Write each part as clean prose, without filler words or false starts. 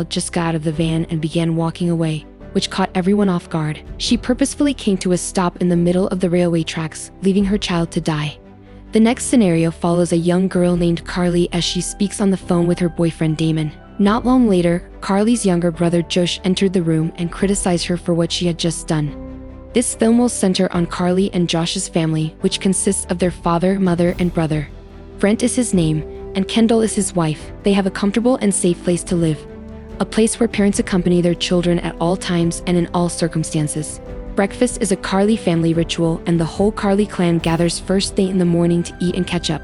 just got out of the van and began walking away, which caught everyone off guard. She purposefully came to a stop in the middle of the railway tracks, leaving her child to die. The next scenario follows a young girl named Carly as she speaks on the phone with her boyfriend Damon. Not long later, Carly's younger brother Josh entered the room and criticized her for what she had just done. This film will center on Carly and Josh's family, which consists of their father, mother, and brother. Brent is his name, and Kendall is his wife. They have a comfortable and safe place to live, a place where parents accompany their children at all times and in all circumstances. Breakfast is a Carly family ritual, and the whole Carly clan gathers first thing in the morning to eat and catch up.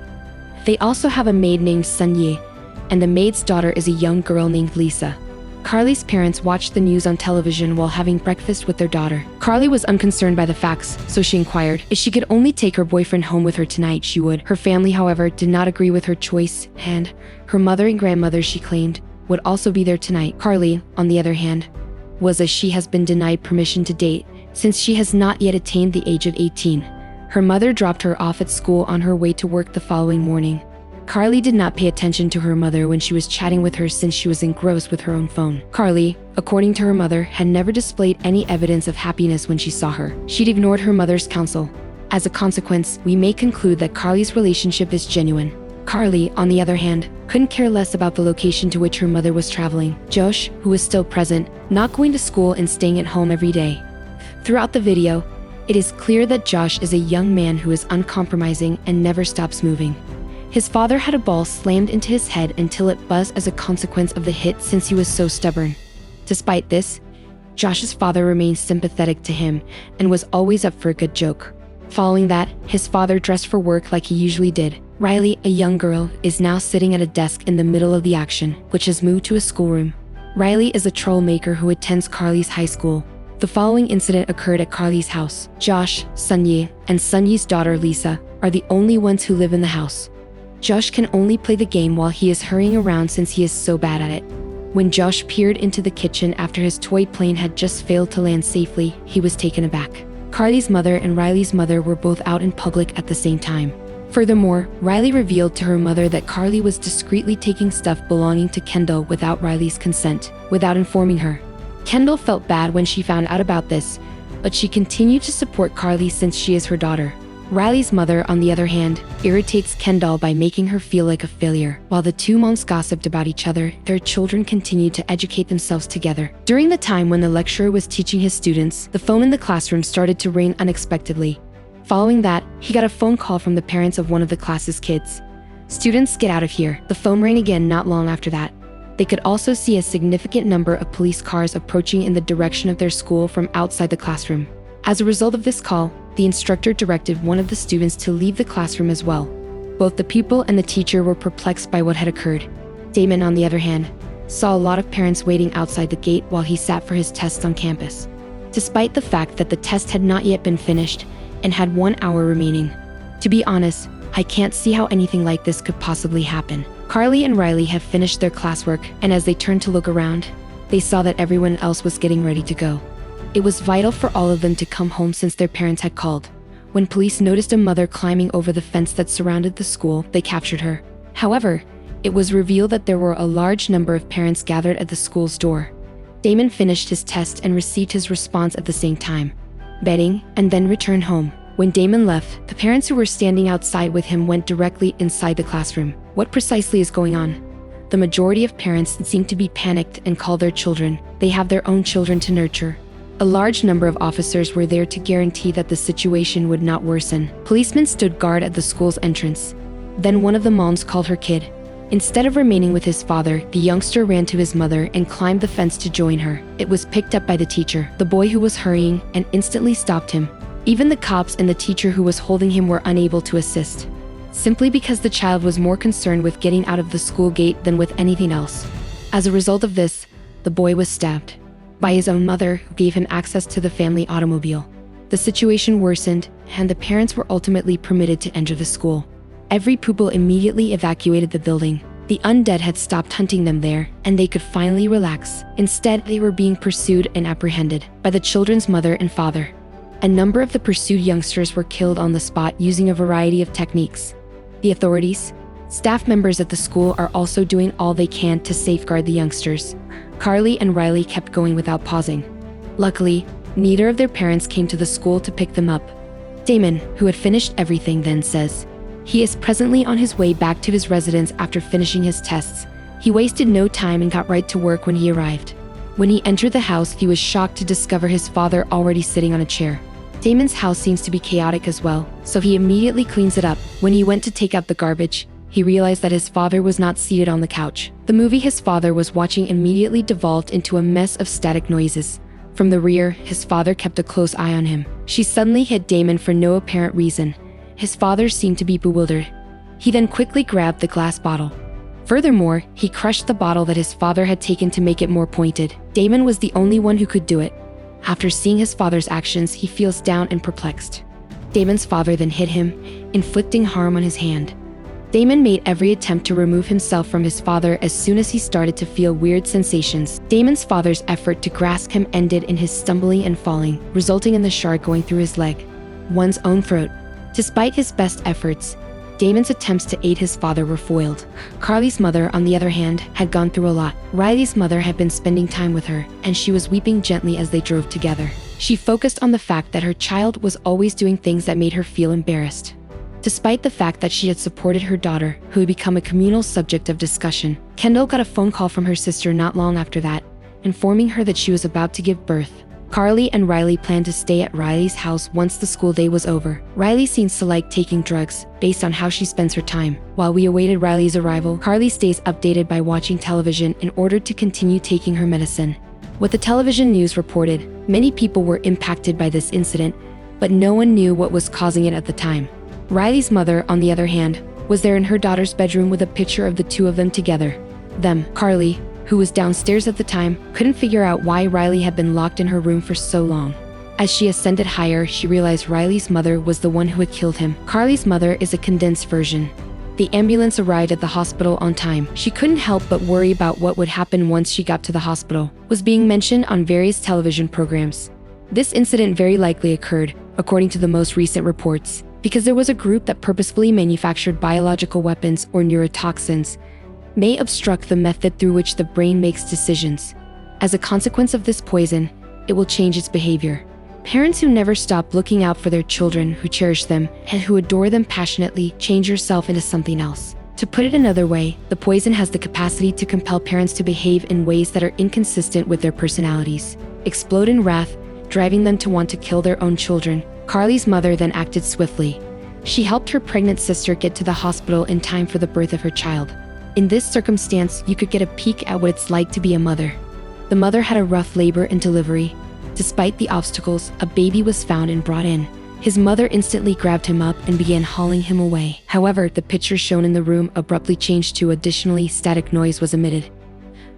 They also have a maid named Sunye, and the maid's daughter is a young girl named Lisa. Carly's parents watched the news on television while having breakfast with their daughter. Carly was unconcerned by the facts, so she inquired if she could only take her boyfriend home with her tonight, she would. Her family, however, did not agree with her choice, and her mother and grandmother, she claimed, would also be there tonight. Carly, on the other hand, was as she has been denied permission to date, since she has not yet attained the age of 18. Her mother dropped her off at school on her way to work the following morning. Carly did not pay attention to her mother when she was chatting with her since she was engrossed with her own phone. Carly, according to her mother, had never displayed any evidence of happiness when she saw her. She'd ignored her mother's counsel. As a consequence, we may conclude that Carly's relationship is genuine. Carly, on the other hand, couldn't care less about the location to which her mother was traveling. Josh, who was still present, not going to school and staying at home every day. Throughout the video, it is clear that Josh is a young man who is uncompromising and never stops moving. His father had a ball slammed into his head until it buzzed as a consequence of the hit since he was so stubborn. Despite this, Josh's father remained sympathetic to him and was always up for a good joke. Following that, his father dressed for work like he usually did. Riley, a young girl, is now sitting at a desk in the middle of the action, which has moved to a schoolroom. Riley is a troublemaker who attends Carly's high school. The following incident occurred at Carly's house. Josh, Sunye, and Sunye's daughter Lisa are the only ones who live in the house. Josh can only play the game while he is hurrying around since he is so bad at it. When Josh peered into the kitchen after his toy plane had just failed to land safely, he was taken aback. Carly's mother and Riley's mother were both out in public at the same time. Furthermore, Riley revealed to her mother that Carly was discreetly taking stuff belonging to Kendall without Riley's consent, without informing her. Kendall felt bad when she found out about this, but she continued to support Carly since she is her daughter. Riley's mother, on the other hand, irritates Kendall by making her feel like a failure. While the two moms gossiped about each other, their children continued to educate themselves together. During the time when the lecturer was teaching his students, the phone in the classroom started to ring unexpectedly. Following that, he got a phone call from the parents of one of the class's kids. "Students, get out of here." The phone rang again not long after that. They could also see a significant number of police cars approaching in the direction of their school from outside the classroom. As a result of this call, the instructor directed one of the students to leave the classroom as well. Both the pupil and the teacher were perplexed by what had occurred. Damon, on the other hand, saw a lot of parents waiting outside the gate while he sat for his tests on campus. Despite the fact that the test had not yet been finished and had 1 hour remaining. To be honest, I can't see how anything like this could possibly happen. Carly and Riley had finished their classwork, and as they turned to look around, they saw that everyone else was getting ready to go. It was vital for all of them to come home since their parents had called. When police noticed a mother climbing over the fence that surrounded the school, they captured her. However, it was revealed that there were a large number of parents gathered at the school's door. Damon finished his test and received his response at the same time, bedding, and then returned home. When Damon left, the parents who were standing outside with him went directly inside the classroom. What precisely is going on? The majority of parents seem to be panicked and call their children. They have their own children to nurture. A large number of officers were there to guarantee that the situation would not worsen. Policemen stood guard at the school's entrance. Then one of the moms called her kid. Instead of remaining with his father, the youngster ran to his mother and climbed the fence to join her. It was picked up by the teacher, the boy who was hurrying, and instantly stopped him. Even the cops and the teacher who was holding him were unable to assist, simply because the child was more concerned with getting out of the school gate than with anything else. As a result of this, the boy was stabbed by his own mother, who gave him access to the family automobile. The situation worsened, and the parents were ultimately permitted to enter the school. Every pupil immediately evacuated the building. The undead had stopped hunting them there, and they could finally relax. Instead, they were being pursued and apprehended by the children's mother and father. A number of the pursued youngsters were killed on the spot using a variety of techniques. The authorities, staff members at the school are also doing all they can to safeguard the youngsters. Carly and Riley kept going without pausing. Luckily, neither of their parents came to the school to pick them up. Damon, who had finished everything, then says he is presently on his way back to his residence after finishing his tests. He wasted no time and got right to work when he arrived. When he entered the house, he was shocked to discover his father already sitting on a chair. Damon's house seems to be chaotic as well, so he immediately cleans it up. When he went to take out the garbage, he realized that his father was not seated on the couch. The movie his father was watching immediately devolved into a mess of static noises. From the rear, his father kept a close eye on him. She suddenly hit Damon for no apparent reason. His father seemed to be bewildered. He then quickly grabbed the glass bottle. Furthermore, he crushed the bottle that his father had taken to make it more pointed. Damon was the only one who could do it. After seeing his father's actions, he feels down and perplexed. Damon's father then hit him, inflicting harm on his hand. Damon made every attempt to remove himself from his father as soon as he started to feel weird sensations. Damon's father's effort to grasp him ended in his stumbling and falling, resulting in the shard going through his leg, one's own throat. Despite his best efforts, Damon's attempts to aid his father were foiled. Carly's mother, on the other hand, had gone through a lot. Riley's mother had been spending time with her, and she was weeping gently as they drove together. She focused on the fact that her child was always doing things that made her feel embarrassed. Despite the fact that she had supported her daughter, who had become a communal subject of discussion, Kendall got a phone call from her sister not long after that, informing her that she was about to give birth. Carly and Riley planned to stay at Riley's house once the school day was over. Riley seems to like taking drugs, based on how she spends her time. While we awaited Riley's arrival, Carly stays updated by watching television in order to continue taking her medicine. What the television news reported, many people were impacted by this incident, but no one knew what was causing it at the time. Riley's mother, on the other hand, was there in her daughter's bedroom with a picture of the two of them together. Carly, who was downstairs at the time, couldn't figure out why Riley had been locked in her room for so long. As she ascended higher, she realized Riley's mother was the one who had killed him. Carly's mother is a condensed version. The ambulance arrived at the hospital on time. She couldn't help but worry about what would happen once she got to the hospital. Was being mentioned on various television programs. This incident very likely occurred, according to the most recent reports, because there was a group that purposefully manufactured biological weapons or neurotoxins, may obstruct the method through which the brain makes decisions. As a consequence of this poison, it will change its behavior. Parents who never stop looking out for their children, who cherish them, and who adore them passionately, change yourself into something else. To put it another way, the poison has the capacity to compel parents to behave in ways that are inconsistent with their personalities, explode in wrath, driving them to want to kill their own children. Carly's mother then acted swiftly. She helped her pregnant sister get to the hospital in time for the birth of her child. In this circumstance, you could get a peek at what it's like to be a mother. The mother had a rough labor and delivery. Despite the obstacles, a baby was found and brought in. His mother instantly grabbed him up and began hauling him away. However, the picture shown in the room abruptly changed to additionally static noise was emitted.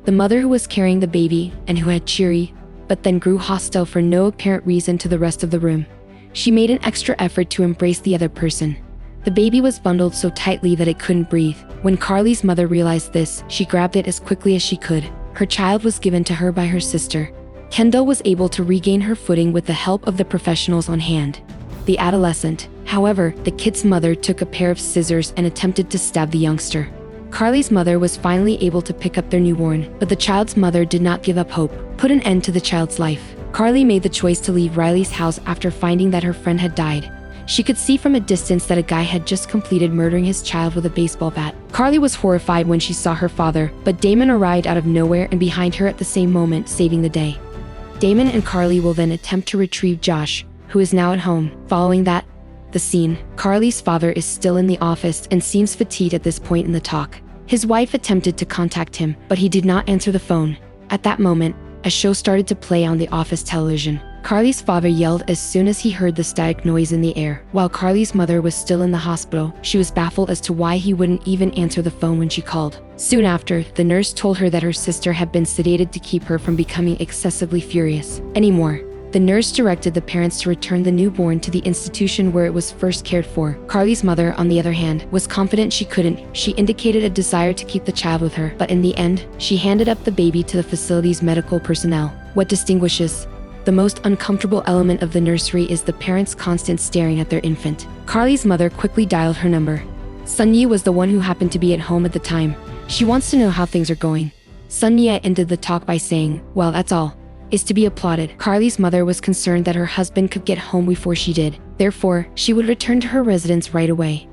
The mother who was carrying the baby, and who had cheery, but then grew hostile for no apparent reason to the rest of the room. She made an extra effort to embrace the other person. The baby was bundled so tightly that it couldn't breathe. When Carly's mother realized this, she grabbed it as quickly as she could. Her child was given to her by her sister. Kendall was able to regain her footing with the help of the professionals on hand. The adolescent, however, the kid's mother took a pair of scissors and attempted to stab the youngster. Carly's mother was finally able to pick up their newborn, but the child's mother did not give up hope, put an end to the child's life. Carly made the choice to leave Riley's house after finding that her friend had died. She could see from a distance that a guy had just completed murdering his child with a baseball bat. Carly was horrified when she saw her father, but Damon arrived out of nowhere and behind her at the same moment, saving the day. Damon and Carly will then attempt to retrieve Josh, who is now at home. Following that, the scene, Carly's father is still in the office and seems fatigued at this point in the talk. His wife attempted to contact him, but he did not answer the phone. At that moment, a show started to play on the office television. Carly's father yelled as soon as he heard the static noise in the air. While Carly's mother was still in the hospital, she was baffled as to why he wouldn't even answer the phone when she called. Soon after, the nurse told her that her sister had been sedated to keep her from becoming excessively furious anymore. The nurse directed the parents to return the newborn to the institution where it was first cared for. Carly's mother, on the other hand, was confident she couldn't. She indicated a desire to keep the child with her, but in the end, she handed up the baby to the facility's medical personnel. What distinguishes the most uncomfortable element of the nursery is the parents' constant staring at their infant. Carly's mother quickly dialed her number. Sunyi was the one who happened to be at home at the time. She wants to know how things are going. Sun Ye ended the talk by saying, "Well, that's all. Is to be applauded." Carly's mother was concerned that her husband could get home before she did. Therefore, she would return to her residence right away.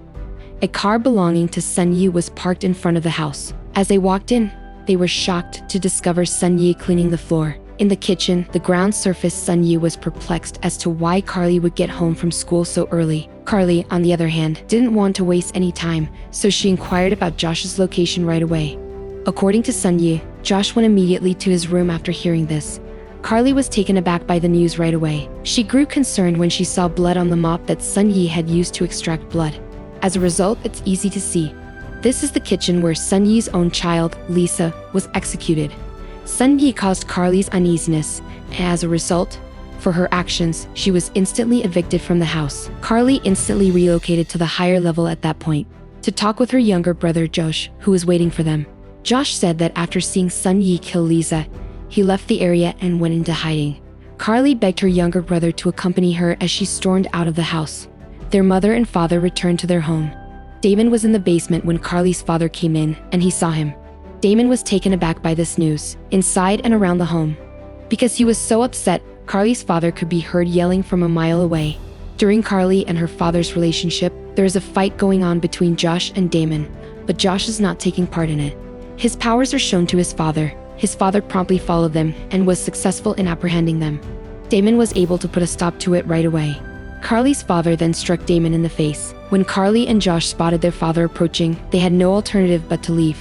A car belonging to Sun Yi was parked in front of the house. As they walked in, they were shocked to discover Sun Yi cleaning the floor. In the kitchen, the ground surface, Sun Yi was perplexed as to why Carly would get home from school so early. Carly, on the other hand, didn't want to waste any time, so she inquired about Josh's location right away. According to Sun Yi, Josh went immediately to his room after hearing this. Carly was taken aback by the news right away. She grew concerned when she saw blood on the mop that Sun Yi had used to extract blood. As a result, it's easy to see. This is the kitchen where Sun Yi's own child, Lisa, was executed. Sun Yi caused Carly's uneasiness, and as a result, for her actions, she was instantly evicted from the house. Carly instantly relocated to the higher level at that point, to talk with her younger brother Josh, who was waiting for them. Josh said that after seeing Sun Yi kill Lisa, he left the area and went into hiding. Carly begged her younger brother to accompany her as she stormed out of the house. Their mother and father returned to their home. Damon was in the basement when Carly's father came in, and he saw him. Damon was taken aback by this news, inside and around the home. Because he was so upset, Carly's father could be heard yelling from a mile away. During Carly and her father's relationship, there is a fight going on between Josh and Damon, but Josh is not taking part in it. His powers are shown to his father. His father promptly followed them and was successful in apprehending them. Damon was able to put a stop to it right away. Carly's father then struck Damon in the face. When Carly and Josh spotted their father approaching, they had no alternative but to leave.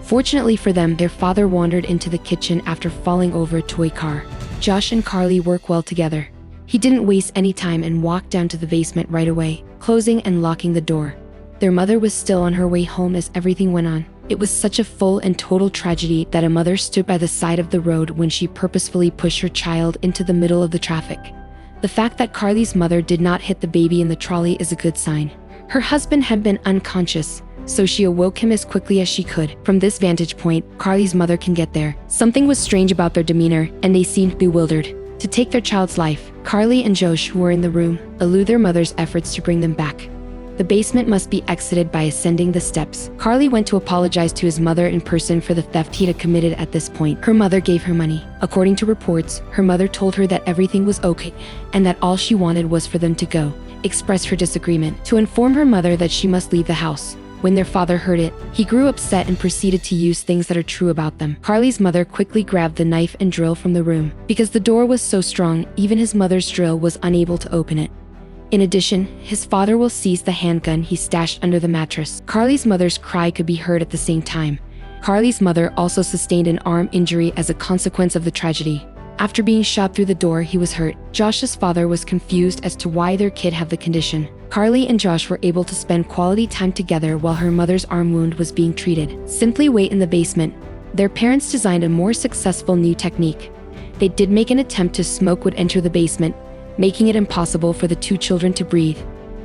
Fortunately for them, their father wandered into the kitchen after falling over a toy car. Josh and Carly work well together. He didn't waste any time and walked down to the basement right away, closing and locking the door. Their mother was still on her way home as everything went on. It was such a full and total tragedy that a mother stood by the side of the road when she purposefully pushed her child into the middle of the traffic. The fact that Carly's mother did not hit the baby in the trolley is a good sign. Her husband had been unconscious, so she awoke him as quickly as she could. From this vantage point, Carly's mother can get there. Something was strange about their demeanor, and they seemed bewildered. To take their child's life, Carly and Josh, who were in the room, elude their mother's efforts to bring them back. The basement must be exited by ascending the steps. Carly went to apologize to his mother in person for the theft he had committed at this point. Her mother gave her money. According to reports, her mother told her that everything was okay and that all she wanted was for them to go, expressed her disagreement, to inform her mother that she must leave the house. When their father heard it, he grew upset and proceeded to use things that are true about them. Carly's mother quickly grabbed the knife and drill from the room. Because the door was so strong, even his mother's drill was unable to open it. In addition, his father will seize the handgun he stashed under the mattress. Carly's mother's cry could be heard at the same time. Carly's mother also sustained an arm injury as a consequence of the tragedy. After being shot through the door, he was hurt. Josh's father was confused as to why their kid had the condition. Carly and Josh were able to spend quality time together while her mother's arm wound was being treated. Simply wait in the basement. Their parents designed a more successful new technique. They did make an attempt to smoke would enter the basement, making it impossible for the two children to breathe.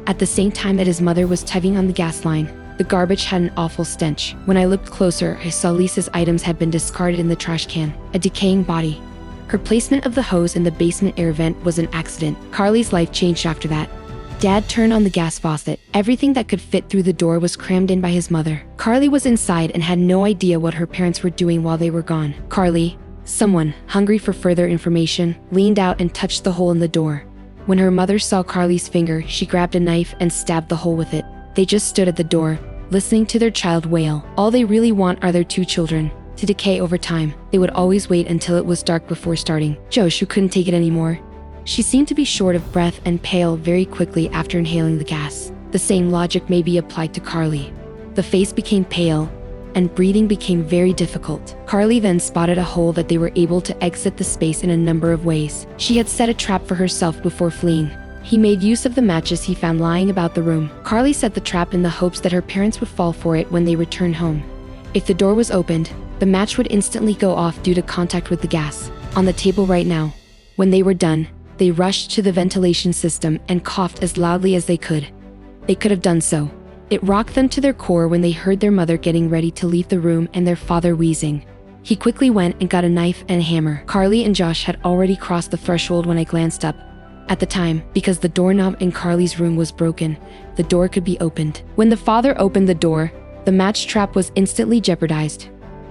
At the same time that his mother was tugging on the gas line, the garbage had an awful stench. When I looked closer, I saw Lisa's items had been discarded in the trash can, a decaying body. Her placement of the hose in the basement air vent was an accident. Carly's life changed after that. Dad turned on the gas faucet. Everything that could fit through the door was crammed in by his mother. Carly was inside and had no idea what her parents were doing while they were gone. Carly, someone, hungry for further information, leaned out and touched the hole in the door. When her mother saw Carly's finger, she grabbed a knife and stabbed the hole with it. They just stood at the door, listening to their child wail. All they really want are their two children to decay over time. They would always wait until it was dark before starting. Josh, who couldn't take it anymore. She seemed to be short of breath and pale very quickly after inhaling the gas. The same logic may be applied to Carly. The face became pale, and breathing became very difficult. Carly then spotted a hole that they were able to exit the space in a number of ways. She had set a trap for herself before fleeing. He made use of the matches he found lying about the room. Carly set the trap in the hopes that her parents would fall for it when they returned home. If the door was opened, the match would instantly go off due to contact with the gas on the table right now. When they were done, they rushed to the ventilation system and coughed as loudly as they could. They could have done so. It rocked them to their core when they heard their mother getting ready to leave the room and their father wheezing. He quickly went and got a knife and a hammer. Carly and Josh had already crossed the threshold when I glanced up. At the time, because the doorknob in Carly's room was broken, the door could be opened. When the father opened the door, the match trap was instantly jeopardized.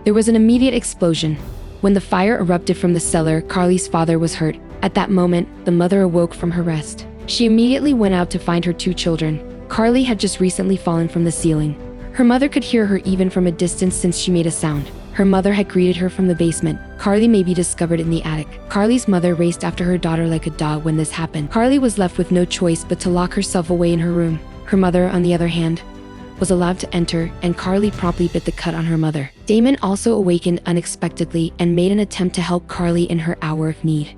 There was an immediate explosion. When the fire erupted from the cellar, Carly's father was hurt. At that moment, the mother awoke from her rest. She immediately went out to find her 2 children. Carly had just recently fallen from the ceiling. Her mother could hear her even from a distance since she made a sound. Her mother had greeted her from the basement. Carly may be discovered in the attic. Carly's mother raced after her daughter like a dog when this happened. Carly was left with no choice but to lock herself away in her room. Her mother, on the other hand, was allowed to enter, and Carly promptly bit the cut on her mother. Damon also awakened unexpectedly and made an attempt to help Carly in her hour of need.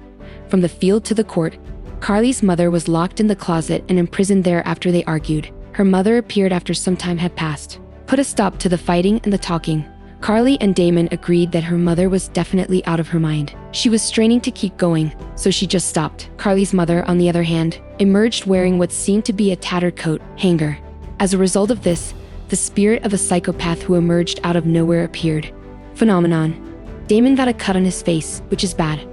From the field to the court, Carly's mother was locked in the closet and imprisoned there after they argued. Her mother appeared after some time had passed. Put a stop to the fighting and the talking. Carly and Damon agreed that her mother was definitely out of her mind. She was straining to keep going, so she just stopped. Carly's mother, on the other hand, emerged wearing what seemed to be a tattered coat hanger. As a result of this, the spirit of a psychopath who emerged out of nowhere appeared. Phenomenon. Damon got a cut on his face, which is bad,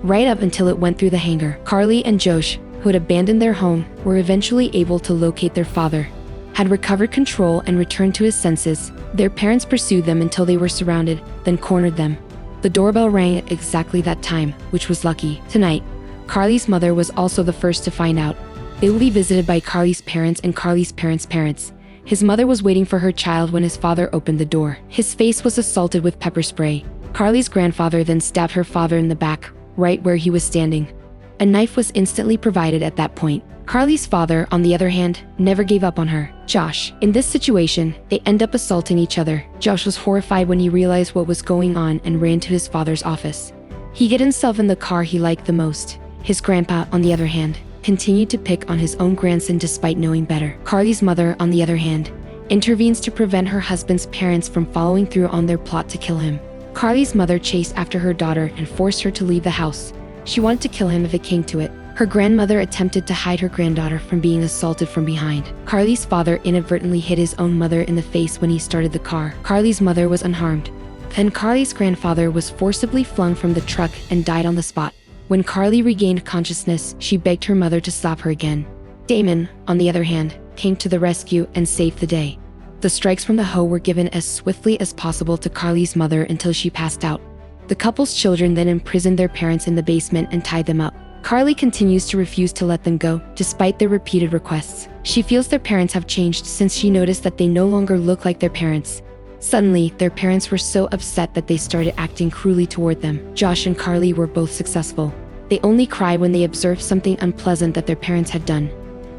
right up until it went through the hanger. Carly and Josh, who had abandoned their home, were eventually able to locate their father, had recovered control and returned to his senses. Their parents pursued them until they were surrounded, then cornered them. The doorbell rang at exactly that time, which was lucky. Tonight, Carly's mother was also the first to find out. They will be visited by Carly's parents and Carly's parents' parents. His mother was waiting for her child when his father opened the door. His face was assaulted with pepper spray. Carly's grandfather then stabbed her father in the back, right where he was standing. A knife was instantly provided at that point. Carly's father, on the other hand, never gave up on her. Josh. In this situation, they end up assaulting each other. Josh was horrified when he realized what was going on and ran to his father's office. He got himself in the car he liked the most. His grandpa, on the other hand, continued to pick on his own grandson despite knowing better. Carly's mother, on the other hand, intervenes to prevent her husband's parents from following through on their plot to kill him. Carly's mother chased after her daughter and forced her to leave the house. She wanted to kill him if it came to it. Her grandmother attempted to hide her granddaughter from being assaulted from behind. Carly's father inadvertently hit his own mother in the face when he started the car. Carly's mother was unharmed. Then Carly's grandfather was forcibly flung from the truck and died on the spot. When Carly regained consciousness, she begged her mother to stop her again. Damon, on the other hand, came to the rescue and saved the day. The strikes from the hoe were given as swiftly as possible to Carly's mother until she passed out. The couple's children then imprisoned their parents in the basement and tied them up. Carly continues to refuse to let them go, despite their repeated requests. She feels their parents have changed since she noticed that they no longer look like their parents. Suddenly, their parents were so upset that they started acting cruelly toward them. Josh and Carly were both successful. They only cry when they observe something unpleasant that their parents had done.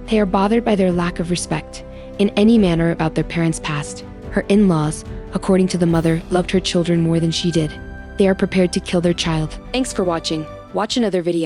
They are bothered by their lack of respect in any manner about their parents' past. Her in-laws, according to the mother, loved her children more than she did. They are prepared to kill their child. Thanks for watching. Watch another video.